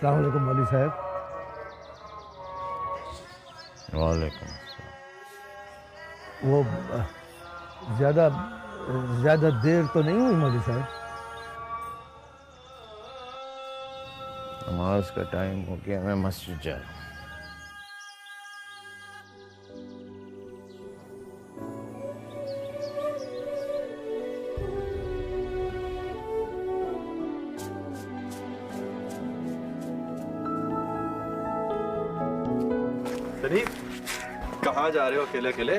अस्सलाम वालेकुम मौलवी साहब। वालेकुम। वो ज़्यादा ज़्यादा देर तो नहीं हुई मौलवी साहब? नमाज का टाइम हो गया, मैं मस्जिद जा रहा हूँ। शरीफ, कहाँ जा रहे हो अकेले अकेले?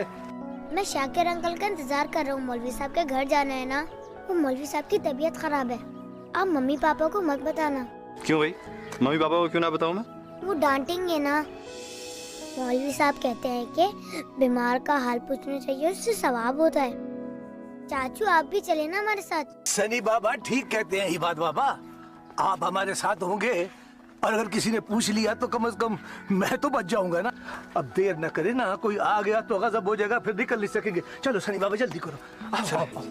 मैं शाकिर अंकल का इंतजार कर रहा हूँ। मौलवी साहब के घर जाना है ना। वो मौलवी साहब की तबीयत खराब है। आप मम्मी पापा को मत बताना। क्यों भाई? मम्मी पापा को क्यों ना बताऊँ मैं? वो डांटेंगे ना। मौलवी साहब कहते हैं कि बीमार का हाल पूछना चाहिए, उससे सवाब होता है। चाचू आप भी चले ना हमारे साथ। सनी बाबा ठीक कहते हैं हिबाद बाबा, आप हमारे साथ होंगे और अगर किसी ने पूछ लिया तो कम से कम मैं तो बच जाऊंगा ना। अब देर न करे ना, कोई आ गया तो गजब हो जाएगा, फिर निकल नहीं सकेंगे। चलो सनी बाबा जल्दी करो। आओ, आओ, आओ।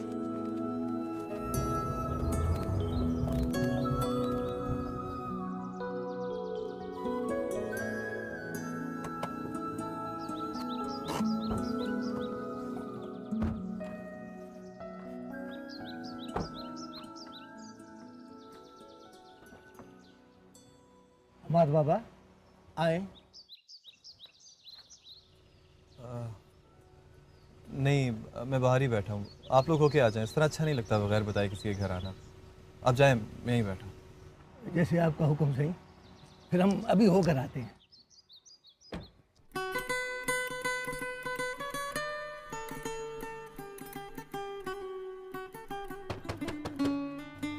हमाद बाबा आए। नहीं, मैं बाहर ही बैठा हूँ। आप लोग होके आ जाएं, इस तरह अच्छा नहीं लगता बगैर बताए किसी के घर आना। आप जाएं, मैं ही बैठा हूँ। जैसे आपका हुक्म सही, फिर हम अभी होकर आते हैं।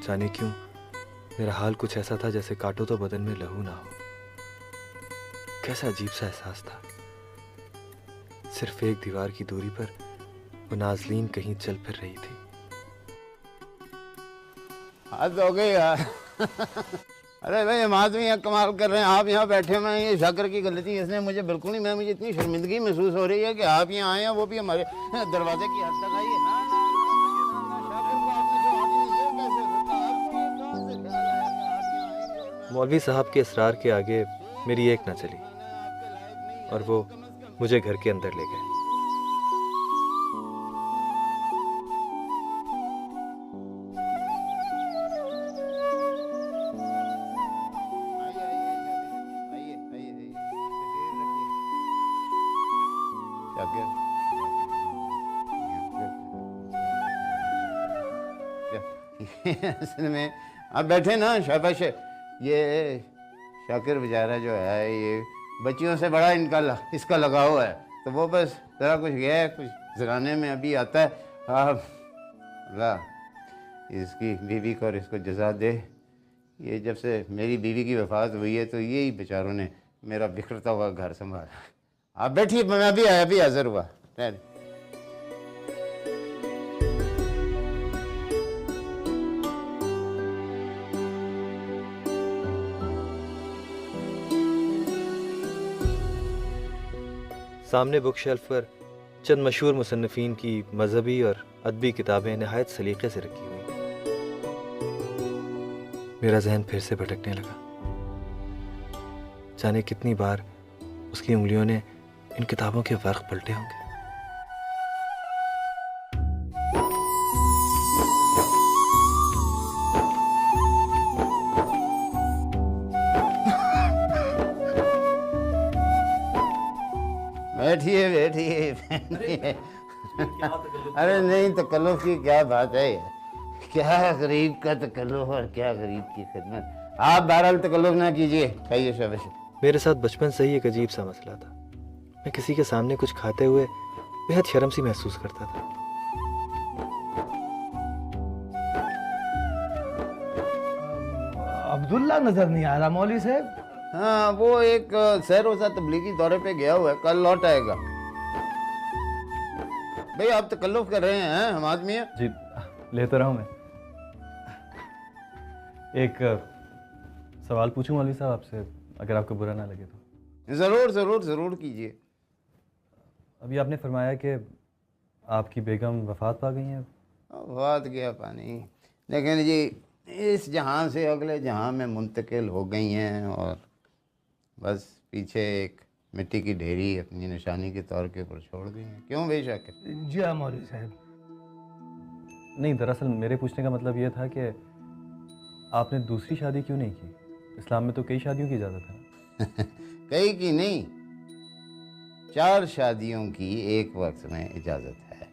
जाने क्यों मेरा हाल कुछ ऐसा था जैसे काटो तो बदन में लहू ना हो। कैसा अजीब सा एहसास था। सिर्फ एक दीवार की दूरी पर वो नाजलीन कहीं चल फिर रही थी। हद हो गई यार। अरे भाई, हम आदमी यहाँ कमाल कर रहे हैं, आप यहाँ बैठे हुए हैं। ये शाकर की गलती, इसने मुझे बिल्कुल नहीं, मैं मुझे इतनी शर्मिंदगी महसूस हो रही है कि आप यहाँ आए हैं, वो भी हमारे दरवाजे की हद तक आई है। मौलवी साहब के इसरार के आगे मेरी एक ना चली और वो मुझे घर के अंदर ले गए। में आप बैठे ना, शाबाश। ये शाकिर बेचारा जो है, ये बच्चियों से बड़ा इसका लगाव है, तो वो बस ज़रा कुछ गया है, कुछ ज़राने में अभी आता है। अल्लाह इसकी बीवी को और इसको जज़ा दे। ये जब से मेरी बीवी की वफ़ात हुई है तो यही बेचारों ने मेरा बिखरता हुआ घर संभाला। आप बैठिए, मैं अभी हाज़िर हुआ। सामने बुक शेल्फ पर चंद मशहूर मुसन्निफ़ीन की मजहबी और अदबी किताबें नहायत सलीक़े से रखी हुई। मेरा जहन फिर से भटकने लगा। जाने कितनी बार उसकी उंगलियों ने इन किताबों के वर्क पलटे होंगे। बैठिए। अरे नहीं, तकल्लुफ़ की क्या बात है। क्या गरीब का तकल्लुफ़ और क्या गरीब की खिदमत। आप बहरहाल तकल्लुफ़ ना कीजिए, खाइए शाबाश। मेरे साथ बचपन से ही एक अजीब सा मसला था। मैं किसी के सामने कुछ खाते हुए बेहद शर्म सी महसूस करता था। अब्दुल्ला नजर नहीं आ रहा मौलवी साहब। हाँ, वो एक सैर रोज़ा तबलीगी दौरे पे गया हुआ है, कल लौट आएगा। भाई आप तकल्लुफ़ कर रहे हैं, हम आदमी हैं। जी लेता रहा हूँ मैं। एक सवाल पूछूं मौलवी साहब आपसे, अगर आपको बुरा ना लगे तो। ज़रूर ज़रूर ज़रूर कीजिए। अभी आपने फरमाया कि आपकी बेगम वफ़ात पा गई हैं। वफ़ात गया पानी, लेकिन जी इस जहां से अगले जहां में मुंतकिल हो गई हैं और बस पीछे एक मिट्टी की ढेरी अपनी निशानी के तौर के ऊपर छोड़ गई हैं। क्यों बेशक? जी हाँ मौलवी साहब। नहीं, दरअसल मेरे पूछने का मतलब ये था कि आपने दूसरी शादी क्यों नहीं की? इस्लाम में तो कई शादियों की इजाज़त है। कई की नहीं, 4 शादियों की एक वक्त में इजाज़त है।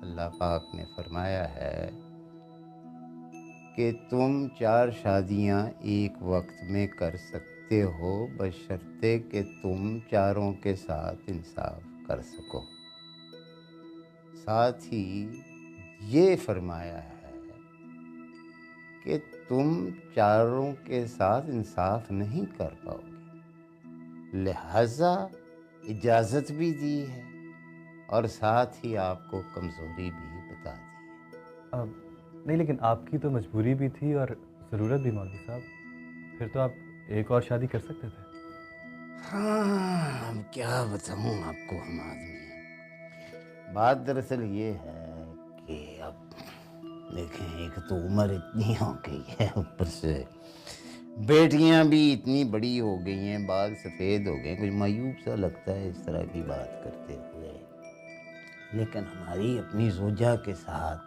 अल्लाह पाक ने फरमाया है कि तुम 4 शादियां एक वक्त में कर सकते हो, बशर्ते कि तुम चारों के साथ इंसाफ कर सको। साथ ही ये फरमाया है कि तुम चारों के साथ इंसाफ नहीं कर पाओगे, लिहाजा इजाज़त भी दी है और साथ ही आपको कमज़ोरी भी बता दी है। नहीं, लेकिन आपकी तो मजबूरी भी थी और ज़रूरत भी मौलवी साहब। फिर तो आप एक और शादी कर सकते थे। हाँ, अब क्या बताऊँ आपको हम आदमी हैं। बात दरअसल ये है कि अब देखें, एक तो उम्र इतनी हो गई है, ऊपर से बेटियां भी इतनी बड़ी हो गई हैं, बाल सफ़ेद हो गए। कुछ मायूब सा लगता है इस तरह की बात करते हुए, लेकिन हमारी अपनी ज़ौजा के साथ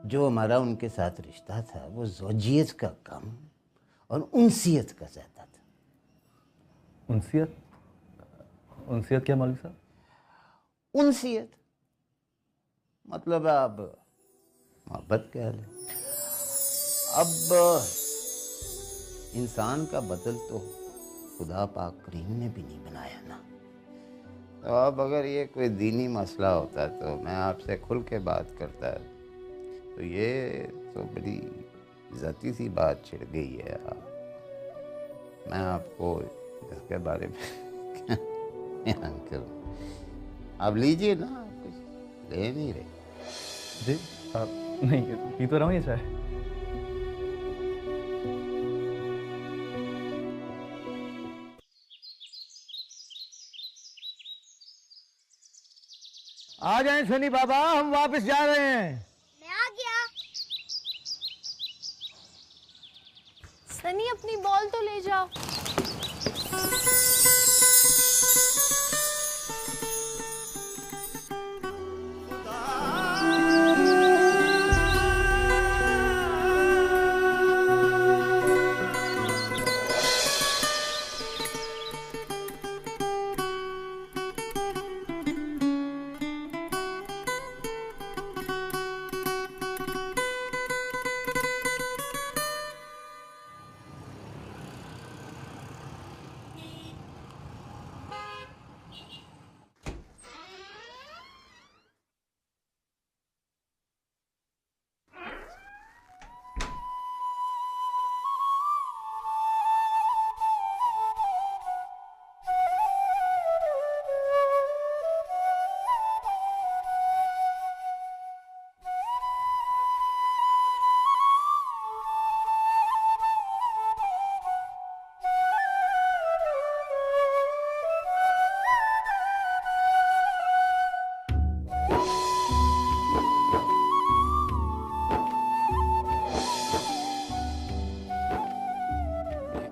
जो हमारा उनके साथ रिश्ता था वो ज़ौजियत का कम और उनसियत का ज़्यादा था। उनसियत? उनसियत क्या मौलवी साहब? उनसियत मतलब अब मोहब्बत कह लें। अब इंसान का बदल तो खुदा पाक करीम ने भी नहीं बनाया ना। तो अब अगर ये कोई दीनी मसला होता तो मैं आपसे खुल के बात करता, तो ये तो बड़ी ज़ाती सी बात छिड़ गई है। मैं आपको इसके बारे में क्या बयान करूं? आप लीजिए ना, आप कुछ ले नहीं रहे। जी नहीं, पी तो रहा हूँ ये चाय। आ जाएं सनी बाबा, हम वापस जा रहे हैं। मैं आ गया। सनी अपनी बॉल तो ले जाओ।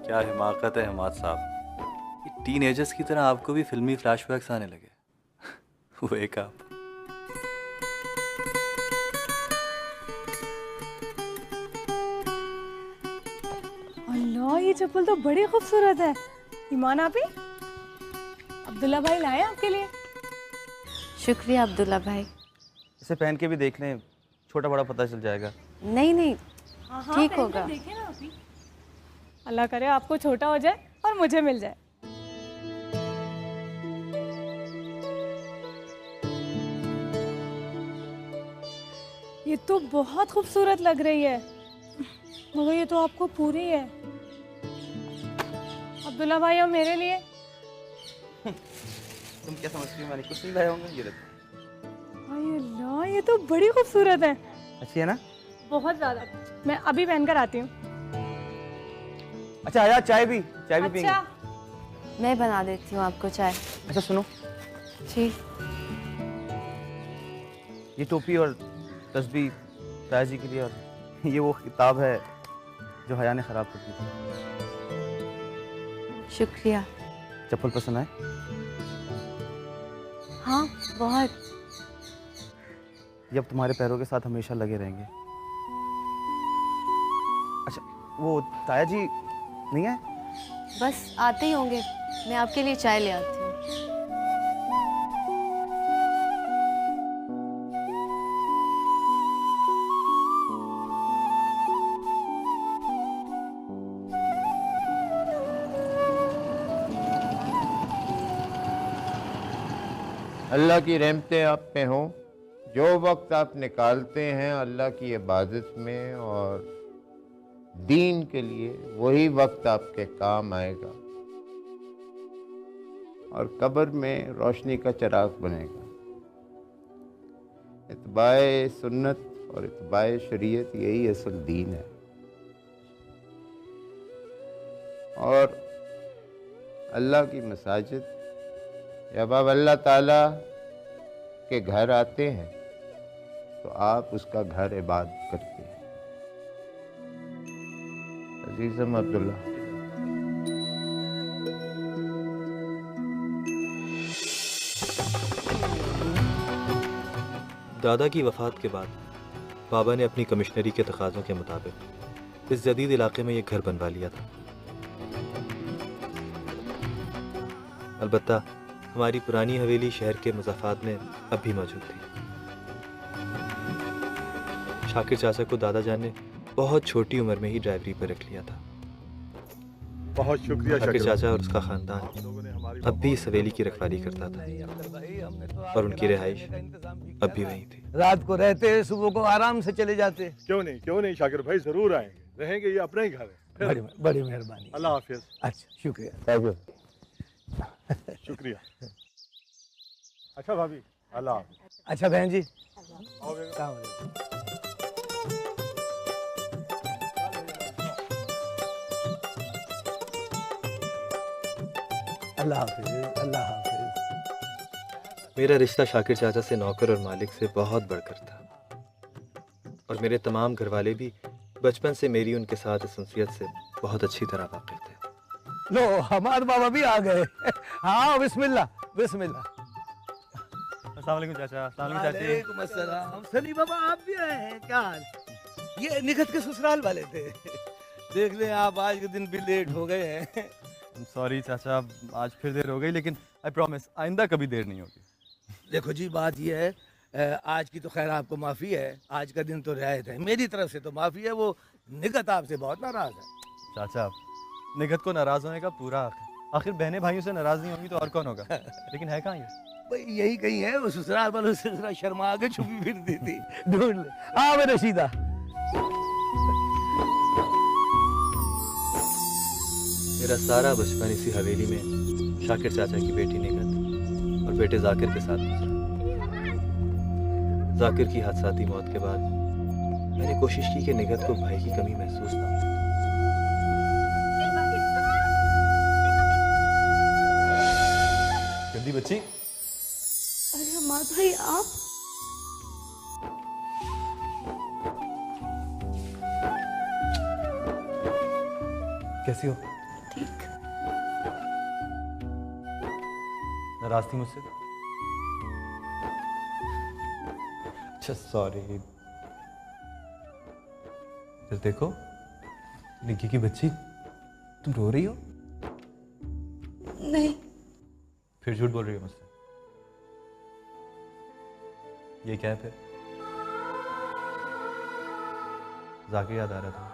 क्या हिमाकत है हिमात साहब, ये टीनेजर्स की तरह आपको भी फिल्मी फ्लैशबैक्स आने लगे। वो एक आप। अल्लाह, ये चप्पल तो बड़ी खूबसूरत है। ईमान आपी, अब्दुल्ला भाई लाए आपके लिए। शुक्रिया अब्दुल्ला भाई। इसे पहन के भी देख लें, छोटा बड़ा पता चल जाएगा। नहीं नहीं, हाँ, ठीक पहन होगा। कर देखें ना आपी। अल्लाह करे आपको छोटा हो जाए और मुझे मिल जाए। ये तो बहुत खूबसूरत लग रही है, मगर ये तो आपको पूरी है। अब्दुल्ला भाई और मेरे लिए। तुम क्या समझती हो, मैंने कुछ नहीं लाया होगा। ये अरे अल्लाह, ये तो बड़ी खूबसूरत है। अच्छी है ना? बहुत ज्यादा। मैं अभी पहनकर आती हूँ। अच्छा आया, चाय भी पियेंगे। अच्छा, मैं बना देती हूँ आपको चाय। अच्छा सुनो, जी। ये टोपी और तस्बीह ताया जी के लिए और ये वो किताब है जो हया ने ख़राब कर दी थी। शुक्रिया। चप्पल पसंद आए? हाँ, बहुत। ये अब तुम्हारे पैरों के साथ हमेशा लगे रहेंगे। अच्छा, वो ताया जी नहीं है? बस आते ही होंगे, मैं आपके लिए चाय ले आती हूँ। अल्लाह की रहमतें आप पे हों। जो वक्त आप निकालते हैं अल्लाह की इबादत में और दीन के लिए, वही वक्त आपके काम आएगा और कब्र में रोशनी का चिराग बनेगा। इत्बाए सुन्नत और इत्बाए शरीयत यही असल दीन है। और अल्लाह की मसाजिद, जब आप अल्लाह ताला के घर आते हैं तो आप उसका घर इबादत करते हैं। अजीज़म अब्दुल्ला, दादा की वफ़ात के बाद बाबा ने अपनी कमिश्नरी के तकाज़ों के मुताबिक इस जदीद इलाके में ये घर बनवा लिया था। अलबत्ता हमारी पुरानी हवेली शहर के मुज़ाफ़ात में अब भी मौजूद थी। शाकिर चाचा को दादा जान ने बहुत छोटी उम्र में ही ड्राइवरी पर रख लिया था। बहुत शुक्रिया शाकिर चाचा और उसका ख़ानदान अब भी इस हवेली की रखवाली करता था और उनकी रिहाइश अब भी वहीं थी। रात को रहते, सुबह को आराम से चले जाते। क्यों नहीं शाकिर भाई, जरूर आएंगे, रहेंगे, ये अपना ही घर है। बड़ी बड़ी मेहरबानी। अल्लाह हाफिज। अच्छा, शुक्रिया। Thank you. शुक्रिया। अच्छा भाभी, अल्लाह हाफिज। अच्छा बहन जी, आओ बेगम। अस्सलाम वालेकुम। अल्लाह हाफिज, अल्लाह हाफिज। मेरा रिश्ता शाकिर चाचा से नौकर और मालिक से बहुत बढ़कर था और मेरे तमाम घरवाले भी बचपन से मेरी उनके साथ शख्सियत से बहुत अच्छी तरह वाकिफ थे। लो, हमारे बाबा भी आ गए। हाँ, बिस्मिल्लाह बिस्मिल्लाह। अस्सलाम वालेकुम चाचा। अस्सलाम वालेकुम चाची। वालेकुम अस्सलाम। सनी बाबा, आप भी आए हैं? क्या हाल? ये निखत के ससुराल वाले थे। देख लें, आप आज के दिन भी लेट हो गए हैं। सॉरी चाचा, आज फिर देर हो गई, लेकिन आई प्रॉमिस आइंदा कभी देर नहीं होगी। देखो जी, बात ये है, आज की तो खैर आपको माफ़ी है, आज का दिन तो रियायत है, मेरी तरफ से तो माफ़ी है। वो निखत आपसे बहुत नाराज़ है। चाचा, निगत को नाराज होने का पूरा हक है। आखिर बहनें भाइयों से नाराज नहीं होंगी तो और कौन होगा? लेकिन है कहाँ ये? भाई यही कहीं है, वो ससुराल वालों से जरा शर्मा के छुपी फिरती थी। ढूंढ ले। हाँ मैं रशीदा। मेरा सारा बचपन इसी हवेली में शाकिर चाचा की बेटी निगत और बेटे जाकिर के साथ गुजरा। जाकिर की हादसाती मौत के बाद मैंने कोशिश की कि निगत को भाई की कमी महसूस ना हो। गंदी बच्ची। अरे अम्मा भाई, आप? कैसी हो? ठीक। नाराज थी मुझसे? अच्छा, सॉरी। फिर देखो, निक्की की बच्ची, तुम रो रही हो? नहीं। फिर झूठ बोल रही हो मुझसे? ये क्या है फिर? जाके याद आ रहा था?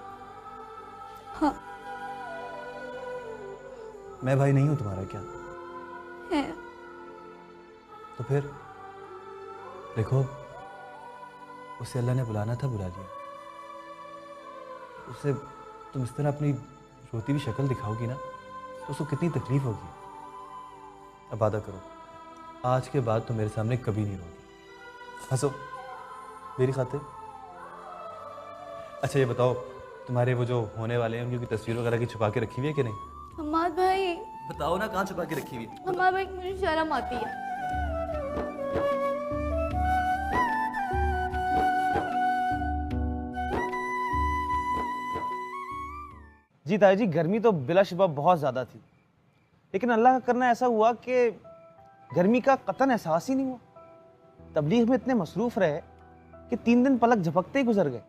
हाँ। मैं भाई नहीं हूं तुम्हारा क्या? है। तो फिर देखो, उसे अल्लाह ने बुलाना था, बुला लिया। उसे तुम इस तरह अपनी रोती हुई शक्ल दिखाओगी ना तो उसको कितनी तकलीफ होगी। अब वादा करो, आज के बाद तुम मेरे सामने कभी नहीं रोगी। हंसो मेरी खातिर। अच्छा ये बताओ, तुम्हारे वो जो होने वाले हैं उनकी कोई तस्वीर वगैरह की छुपा के रखी हुई है कि नहीं? हमाद भाई। बताओ ना, कहाँ छुपा के रखी हुई है? हमाद भाई, मुझे शर्म आती है। जी ताया जी, गर्मी तो बिलाशुबा बहुत ज़्यादा थी, लेकिन अल्लाह का करना ऐसा हुआ कि गर्मी का कतन एहसास ही नहीं हुआ। तबलीग में इतने मसरूफ़ रहे कि 3 दिन पलक झपकते ही गुजर गए।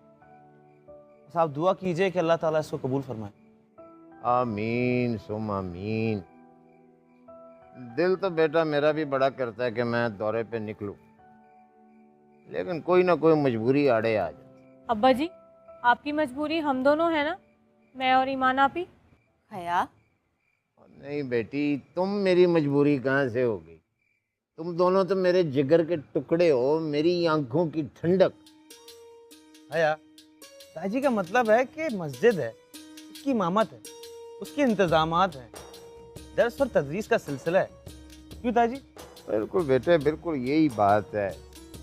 बस आप दुआ कीजिए कि अल्लाह ताला इसको कबूल फरमाए। आमीन सुम आमीन। दिल तो बेटा मेरा भी बड़ा करता है कि मैं दौरे पे निकलूं, लेकिन कोई ना कोई मजबूरी आड़े आ जाती। अब्बा जी, आपकी मजबूरी हम दोनों है ना, मैं और ईमान आपी। हया, नहीं बेटी, तुम मेरी मजबूरी कहाँ से हो गई? तुम दोनों तो मेरे जिगर के टुकड़े हो, मेरी आंखों की ठंडक। हया, ताया जी का मतलब है कि मस्जिद है, उसकी इमामत है, उसके इंतजामात हैं, दर्स और तदरीस का सिलसिला है। क्यों ताया जी? बिल्कुल बेटे, बिल्कुल यही बात है।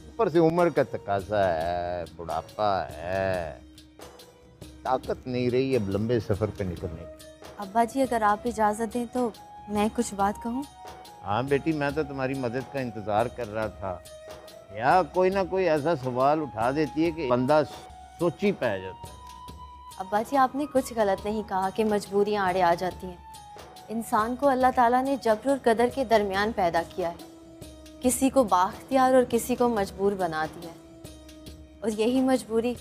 ऊपर से उम्र का तकाजा है, बुढ़ापा है, ताकत नहीं रही अब लंबे सफ़र पे निकलने की। अब्बा जी अगर आप इजाज़त दें तो मैं कुछ बात कहूँ? हाँ बेटी, मैं तो तुम्हारी मदद का इंतज़ार कर रहा था। या कोई ना कोई ऐसा सवाल उठा देती है कि बंदा सोची पै जाता है। अब्बा जी आपने कुछ गलत नहीं कहा कि मजबूरियाँ आड़े आ जाती हैं। इंसान को अल्लाह ताला ने जब्र और कदर के दरमियान पैदा किया है, किसी को बाख्तियार और किसी को मजबूर बना दिया है, और यही मजबूरी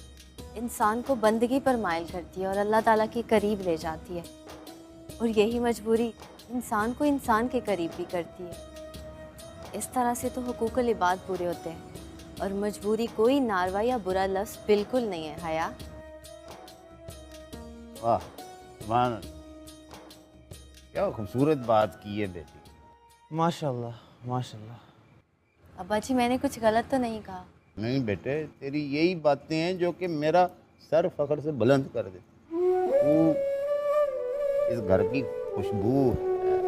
इंसान को बंदगी पर माइल करती है और अल्लाह ताला के करीब ले जाती है, और यही मजबूरी इंसान को इंसान के करीब भी करती है। इस तरह से तो हुकूकुल इबाद पूरे होते हैं, और मजबूरी कोई नारवा या बुरा लफ्ज़ बिल्कुल नहीं है। हया, वाह मान, क्या खूबसूरत बात की है बेटी। माशाल्लाह माशाल्लाह। अब्बा जी मैंने कुछ गलत तो नहीं कहा? नहीं बेटे, तेरी यही बातें हैं जो कि मेरा सर फख्र से बुलंद कर देती। तू इस घर की खुशबू है,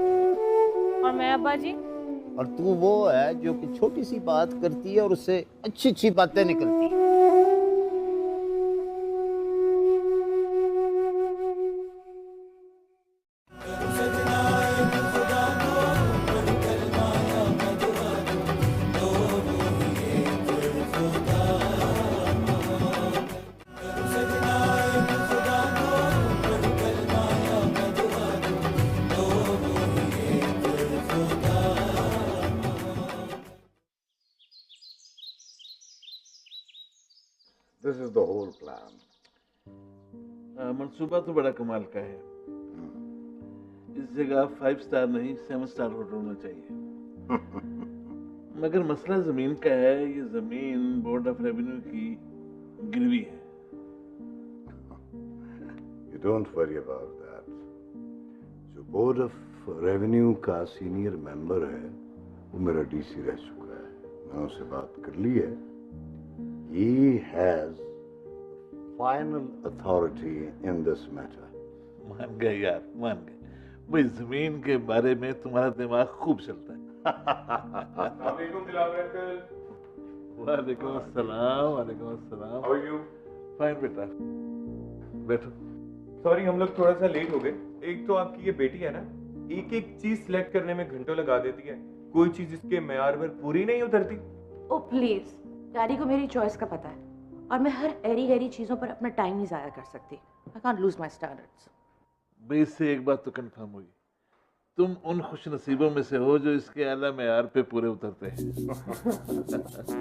और मैं अब्बा जी? और तू वो है जो कि छोटी सी बात करती है और उससे अच्छी अच्छी बातें निकलती हैं। This is the whole plan. मंसूबा तो बड़ा कमाल का है। इस जगह 5 स्टार नहीं 7 स्टार होटल होना चाहिए। मगर मसला जमीन का है। ये जमीन बोर्ड ऑफ रेवेन्यू की गिरवी है। You don't worry about that. जो बोर्ड ऑफ रेवेन्यू का सीनियर मेंबर है वो मेरा डीसी रह चुका है, मैं उससे बात कर ली है। He has final authority in this matter. मान गए यार, मान गए। भाई जमीन के बारे में तुम्हारा दिमाग खूब चलता है। वालेकुम अस्सलाम। वालेकुम अस्सलाम। How are you? फाइन बेटा, बैठो। सॉरी हम लोग थोड़ा सा लेट हो गए। एक तो आपकी ये बेटी है ना, एक एक चीज सिलेक्ट करने में घंटों लगा देती है, कोई चीज इसके मेयार पर पूरी नहीं उतरती। ओ प्लीज, डैडी को मेरी चॉइस का पता है और मैं हर एरी गैरी चीजों पर अपना टाइम नहीं जाया कर सकती। I can't lose my standards. भाई इससे एक बात तो कंफर्म हुई, तुम उन खुश नसीबों में से हो जो इसके आला मेयार पे पूरे उतरते हैं।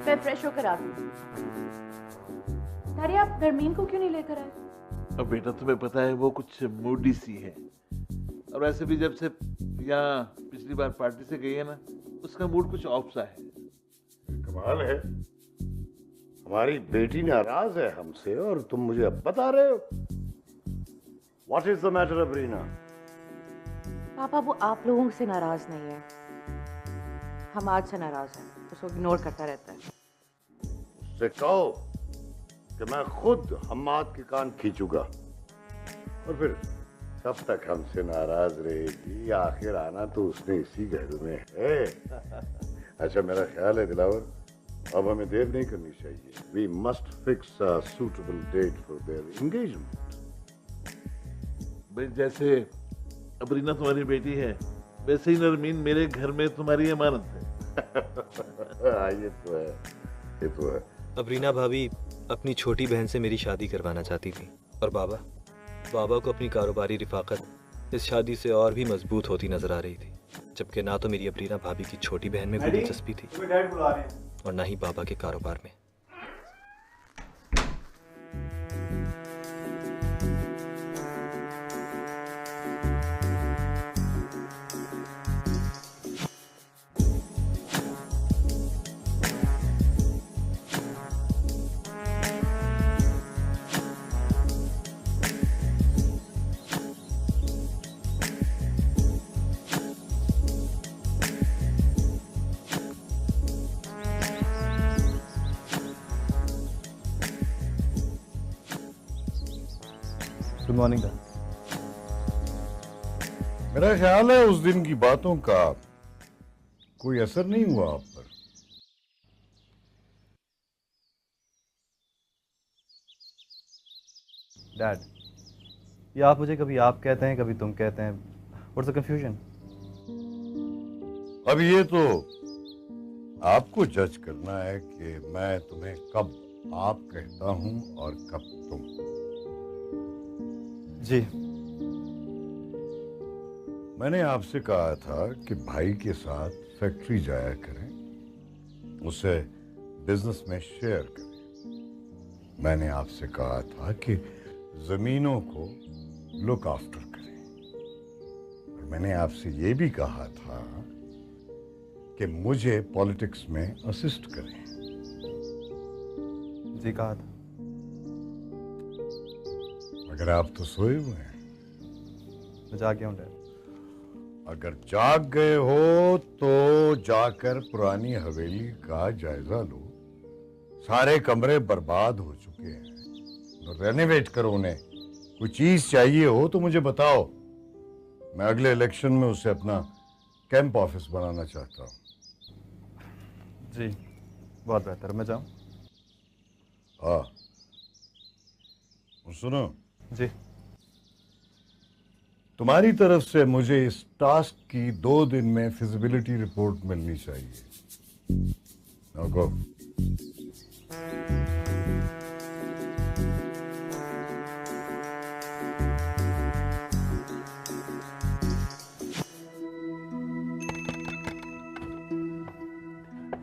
मैं फ्रेश होकर आती हूँ। डैडी आप नरमीन को क्यों नहीं लेकर आए? अब बेटा तुम्हें पता है वो कुछ मूडी सी है, और वैसे भी जब से यहाँ पिछली बार पार्टी से गई है ना, उसका मूड कुछ ऑफ सा है। कमाल है, हमारी बेटी नाराज है हमसे और तुम मुझे अब बता रहे हो। What is the matter, अबरीना? पापा वो आप लोगों से नाराज नहीं है, हम आज से नाराज हैं, उसको इग्नोर करता रहता है। उससे कहो कि मैं खुद हम्माद के कान खींचूंगा, और फिर कब तक हमसे नाराज रहेगी? आखिर आना तो उसने इसी घर में है। अच्छा मेरा ख्याल है दिलावर, अब हमें देर नहीं करनी चाहिए। We must fix a suitable date for their engagement. भाई जैसे अबरीना तुम्हारी बेटी है, वैसे ही नरमीन मेरे घर में तुम्हारी अमानत है। ये तो है, ये तो है। अबरीना भाभी अपनी छोटी बहन से मेरी शादी करवाना चाहती थी, और बाबा बाबा को अपनी कारोबारी रिफाकत इस शादी से और भी मजबूत होती नजर आ रही थी, जबकि ना तो मेरी अबरीना भाभी की छोटी बहन में कोई दिलचस्पी थी और ना ही बाबा के कारोबार में। Good morning dad. मेरा ख्याल है उस दिन की बातों का कोई असर नहीं हुआ आप पर। डैड, ये आप मुझे कभी आप कहते हैं कभी तुम कहते हैं, व्हाट्स द कंफ्यूजन? अब ये तो आपको जज करना है कि मैं तुम्हें कब आप कहता हूं और कब तुम। जी, मैंने आपसे कहा था कि भाई के साथ फैक्ट्री जाया करें, उसे बिजनेस में शेयर करें। मैंने आपसे कहा था कि जमीनों को लुक आफ्टर करें, और मैंने आपसे ये भी कहा था कि मुझे पॉलिटिक्स में असिस्ट करें। जी कहा था। अगर आप तो सोए हुए हैं। मैं जाग गया हूँ डैड। अगर जाग गए हो तो जाकर पुरानी हवेली का जायजा लो। सारे कमरे बर्बाद हो चुके हैं, रेनोवेट करो उन्हें। कोई चीज चाहिए हो तो मुझे बताओ, मैं अगले इलेक्शन में उसे अपना कैंप ऑफिस बनाना चाहता हूँ। जी बहुत बेहतर, मैं जाऊँ? हाँ, सुनो जी, तुम्हारी तरफ से मुझे इस टास्क की 2 दिन में फिजिबिलिटी रिपोर्ट मिलनी चाहिए। Now go.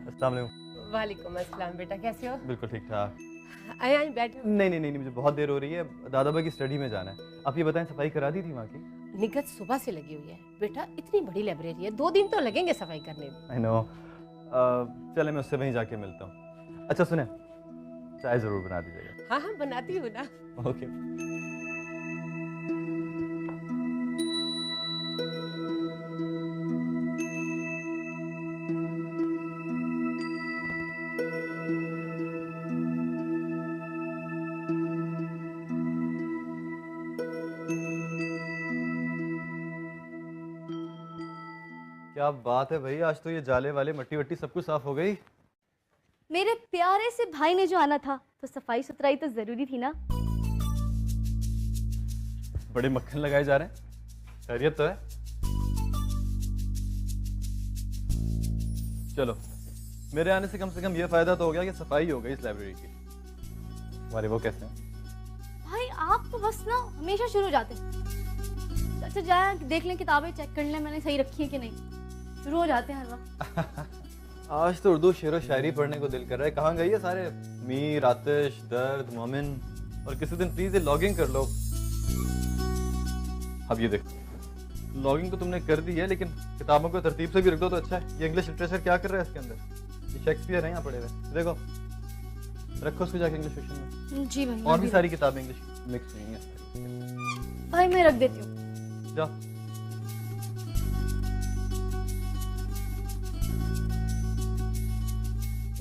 अस्सलाम वालेकुम। वालेकुम अस्सलाम। बेटा कैसे हो? बिल्कुल ठीक ठाक। आए आए बैठ। नहीं, मुझे बहुत देर हो रही है, दादा भाई की स्टडी में जाना है। आप ये बताएं, सफाई करा दी थी वहाँ की? निगत सुबह से लगी हुई है बेटा, इतनी बड़ी लाइब्रेरी है, 2 दिन तो लगेंगे सफाई करने में। I know. चले मैं उससे वहीं जाके मिलता हूँ। अच्छा सुने, चाय जरूर बना दीजिएगा। हाँ हाँ बनाती हूँ ना। ओके। क्या बात है भाई, आज तो ये जाले वाले मट्टी वट्टी सब कुछ साफ हो गई। मेरे प्यारे से भाई ने जो आना था तो सफाई सुथराई तो जरूरी थी ना। बड़े मक्खन लगाए जा रहे हैं, खैरियत तो है? चलो, मेरे आने से कम ये फायदा तो हो गया कि सफाई हो गई इस लाइब्रेरी की। हमारे वो कैसे हैं? भाई आप तो बस ना हमेशा शुरू हो जाते हैं। अच्छा जाए देख लें, किताबें चेक कर लें मैंने सही रखी है कि नहीं। शुरू हो जाते हैं हर वक्त। आज तो उर्दू शेर व शायरी पढ़ने को दिल कर रहा है। कहाँ गई है सारे? मीर, आतिश, दर्द, मोमिन। और किसी दिन प्लीज ये लॉगिंग कर लो। अब ये देखो, लॉगिंग तो तुमने कर दी है, लेकिन किताबों को तरतीब से भी रख दो तो अच्छा है। ये इंग्लिश लिटरेचर क्या कर रहा है इसके अंदर? ये शेक्सपियर है यहाँ पड़े हुए, देखो। रखो उसको जाके इंग्लिश सेक्शन में। जी भाई। और भी सारी किताबें इंग्लिश मिक्स नहीं है भाई, मैं रख देती हूँ। जाओ।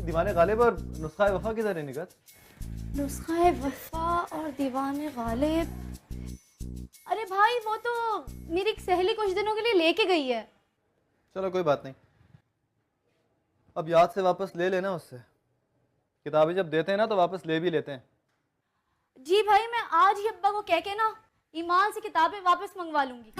दीवाने गालिब और नुस्खा वफा किधर है निगत? नुस्खा वफा और दीवाने गालिब, अरे भाई वो तो मेरी एक सहेली कुछ दिनों के लिए लेके गई है। चलो कोई बात नहीं, अब याद से वापस ले लेना उससे। किताबें जब देते हैं ना तो वापस ले भी लेते हैं। जी भाई, मैं आज ही अब्बा को कह के ना ईमान से किताबें वापस मंगवा लूंगी।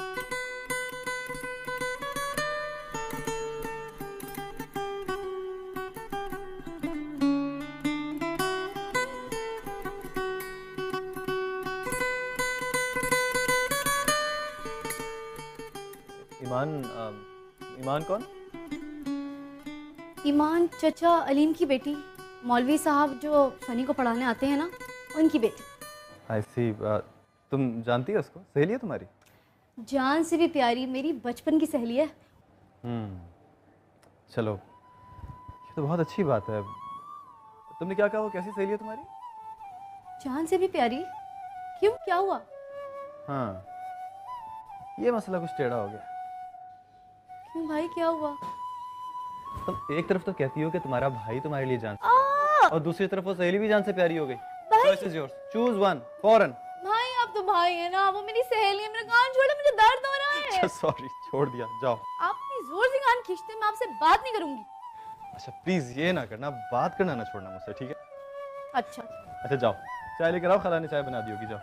ईमान कौन? ईमान चचा अलीम की बेटी, मौलवी साहब जो सनी को पढ़ाने आते हैं ना, उनकी बेटी। आई सी। तुम जानती है उसको? सहेली है तुम्हारी? जान से भी प्यारी, मेरी बचपन की सहेली है। चलो, ये तो बहुत अच्छी बात है। तुमने क्या कहा, वो कैसी सहेली है तुम्हारी? जान से भी प्यारी? क्यों, क्या हुआ? हाँ, ये मसला कुछ टेढ़ा हो गया। क्यों भाई, क्या हुआ? तुम एक तरफ तो कहती हो कि तुम्हारा भाई तुम्हारे लिए जान और दूसरी तरफ वो सहेली भी जान से प्यारी हो गई। Choice is yours. Choose one. फौरन। भाई आप तो भाई है ना, वो मेरी सहेली है, मेरा कान छोड़ो, मुझे दर्द हो रहा है। सॉरी, छोड़ दिया, जाओ। आप इतनी जोर से कान खींचते, मैं आपसे बात नहीं करूंगी। अच्छा प्लीज ये ना करना, बात करना ना छोड़ना मुझसे, ठीक है? अच्छा जाओ, चाय लेकर आओ, खाला ने चाय बना दी होगी, जाओ।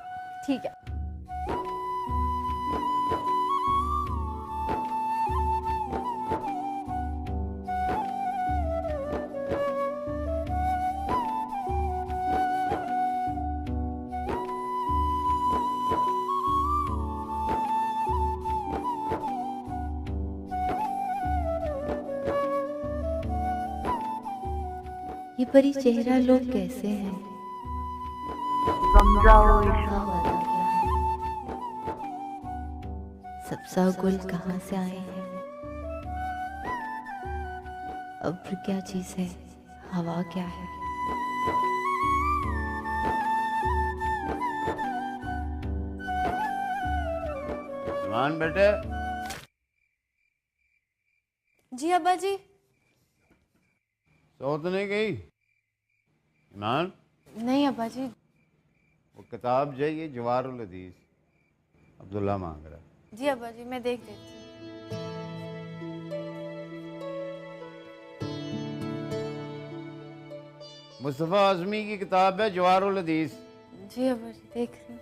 ठीक है। ये परी चेहरा लोग कैसे हैं? सब्जा गुल कहाँ से आए हैं? अब्र क्या चीज है? हवा क्या है? ईमान बेटे। जी अब्बा जी। सो तो नहीं गई ईमान? नहीं अब्बा जी। वो किताब चाहिए, जवारुल हदीस, अब्दुल्ला मांग रहा है। जी अब्बा जी, मैं देख देती हूँ। मुस्तफ़ा आज़मी की किताब है जवारुल हदीस। जी अब्बा जी, देख रही हूँ।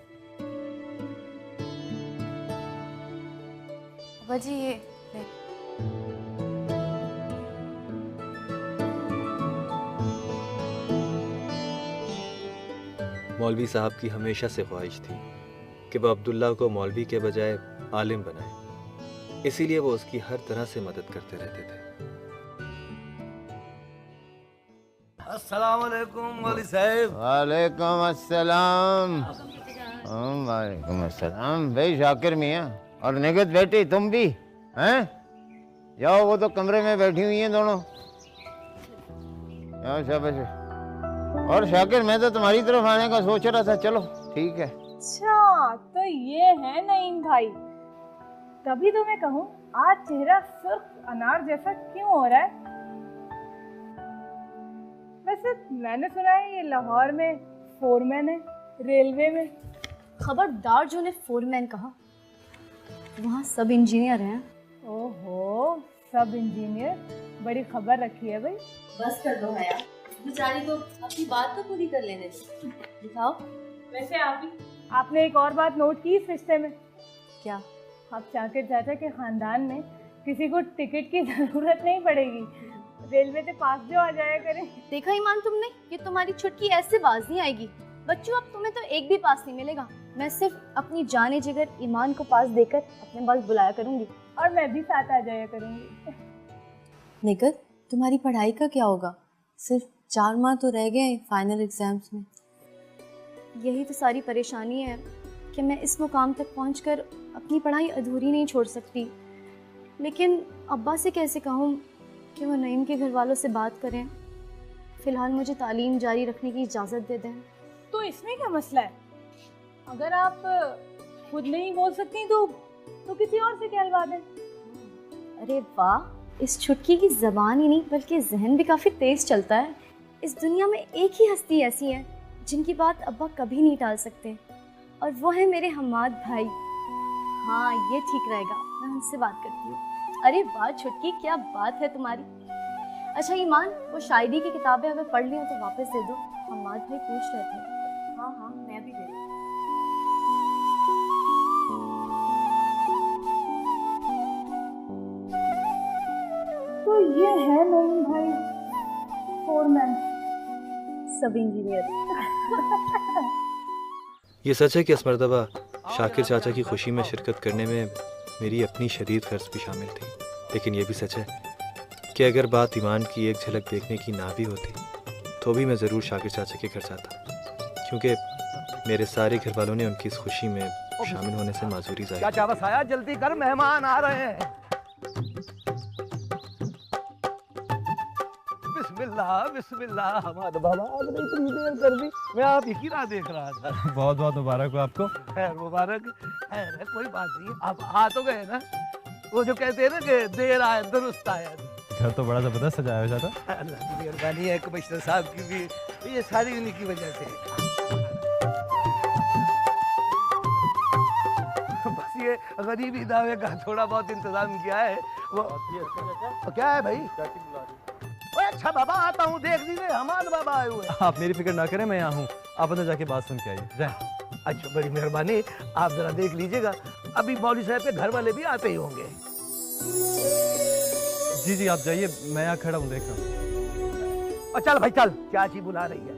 अब्बा जी ये ले। मौलवी साहब की हमेशा से ख्वाहिश थी कि वह अब्दुल्ला को मौलवी के बजाय आलिम बनाए, इसीलिए वो उसकी हर तरह से मदद करते रहते थे। अस्सलाम वालेकुम मौलवी साहब। वालेकुम अस्सलाम। वालेकुम अस्सलाम। भाई शाकिर मियाँ और निगत बेटी, तुम भी हैं? जाओ, वो तो कमरे में बैठी हुई हैं दोनों। जाओ, शाबाश। और शाकिर, मैं तो तुम्हारी तरफ आने का सोच रहा था। चलो ठीक है। अच्छा तो ये है नईम भाई, तभी तो मैं कहूँ आज चेहरा सुर्ख अनार जैसा क्यों हो रहा है? वैसे मैंने सुना है ये लाहौर में फोरमैन है, रेलवे में। खबरदार जो ने फोरमैन कहा, वहाँ सब इंजीनियर हैं। ओहो, सब इंजीनियर, बड़ी खबर रखी है भाई। बस कर दो हया, बेचारी को अपनी बात तो पूरी कर लेने दो। दिखाओ। वैसे आपने एक और बात नोट की इस रिश्ते में? क्या? आप शाकिर चाचा के खानदान में किसी को टिकट की जरूरत नहीं पड़ेगी, रेलवे से पास जो आ जाया करें। देखा ईमान तुमने, ये तुम्हारी छुटकी ऐसे बाज नहीं आएगी। बच्चों, अब तुम्हें तो एक भी पास नहीं मिलेगा। मैं सिर्फ अपनी जाने जिगर ईमान को पास देकर अपने पास बुलाया करूंगी, और मैं भी साथ आ जाया करूंगी। निगत, तुम्हारी पढ़ाई का क्या होगा? सिर्फ 4 माह तो रह गए फाइनल एग्जाम्स में। यही तो सारी परेशानी है कि मैं इस मुकाम तक पहुंचकर अपनी पढ़ाई अधूरी नहीं छोड़ सकती। लेकिन अब्बा से कैसे कहूँ कि वो नईम के घर वालों से बात करें, फ़िलहाल मुझे तालीम जारी रखने की इजाज़त दे दें। तो इसमें क्या मसला है? अगर आप खुद नहीं बोल सकती तो किसी और से कहलवा दें। अरे वाह, इस छुटकी की ज़बान ही नहीं बल्कि जहन भी काफ़ी तेज़ चलता है। इस दुनिया में एक ही हस्ती ऐसी है जिनकी बात अब्बा कभी नहीं टाल सकते, और वो है मेरे हम्माद भाई। हाँ, ये ठीक रहेगा, मैं उनसे बात करती हूँ। अरे वाह छुटकी, क्या बात है तुम्हारी। अच्छा ईमान, वो शायरी की किताबें अगर पढ़ ली हो तो वापस दे दो, हम्माद भाई पूछ रहे थे। हाँ हाँ, मैं भी दे दूँ। तो ये है नईम भाई, फोरमैन, सब इंजीनियर। ये सच है कि इस मर्तबा शाकिर चाचा की खुशी में शिरकत करने में मेरी अपनी शदीद कर्ज भी शामिल थी। लेकिन ये भी सच है कि अगर बात ईमान की एक झलक देखने की ना भी होती तो भी मैं ज़रूर शाकिर चाचा के घर जाता, क्योंकि मेरे सारे घर वालों ने उनकी इस खुशी में शामिल होने से माजूरी जाहिर की। चाचा बस आया, जल्दी कर, मेहमान आ रहे हैं। बिस्मिल्लाह बिस्मिल्लाह। हमारे बाबा आपने इतनी देर कर दी, मैं आप ही राह देख रहा था। बहुत बहुत मुबारक हो आपको। खैर मुबारक। खैर कोई बात नहीं, आप आ तो गए ना। वो जो कहते हैं ना कि देर आए दुरुस्त आया। घर तो बड़ा जबरदस्त सजाया हुआ था। अल्लाह की मेहरबानी है, कमिश्नर साहब की भी, ये सारी उन्हीं की वजह से। बस ये गरीबी दावे का थोड़ा बहुत इंतजाम किया है। वो क्या है भाई? ओए अच्छा बाबा, आता हूँ, देख लीजिए हमारे बाबा आए हुए हैं। आप मेरी फिक्र ना करें, मैं यहाँ हूँ, आप अंदर जाके बात सुन के आइए। जाए। अच्छा बड़ी मेहरबानी, आप जरा देख लीजिएगा, अभी मौलवी साहब के घर वाले भी आते ही होंगे। जी जी आप जाइए, मैं यहाँ खड़ा हूँ, देख रहा हूँ। और चल भाई चल, चाची बुला रही है।